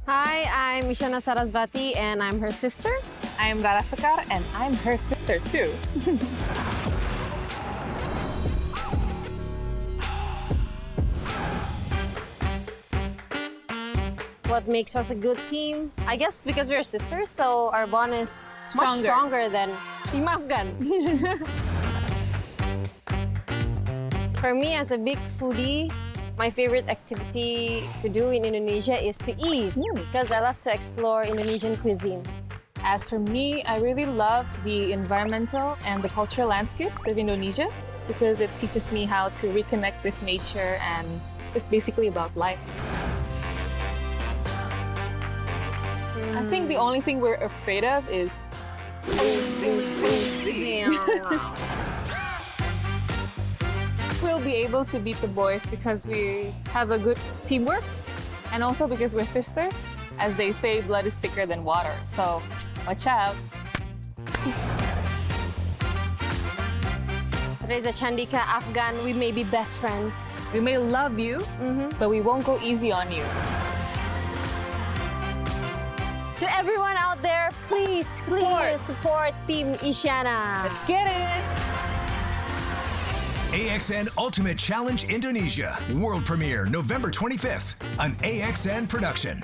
Hi, I'm Isyana Sarasvati and I'm her sister. I'm Rara Sekar and I'm her sister too. What makes us a good team? I guess because we're sisters, so our bond is much stronger than Team AFGAN. For me, as a big foodie, my favorite activity to do in Indonesia is to eat, because I love to explore Indonesian cuisine. As for me, I really love the environmental and the cultural landscapes of Indonesia because it teaches me how to reconnect with nature and just basically about life. I think the only thing we're afraid of is we'll be able to beat the boys because we have a good teamwork and also because we're sisters. As they say, blood is thicker than water, so watch out. Reza Chandika, AFGAN, we may be best friends. We may love you, but we won't go easy on you. To everyone out there, please support Team Isyana. Let's get it! AXN Ultimate Challenge Indonesia. World premiere November 25th. An AXN production.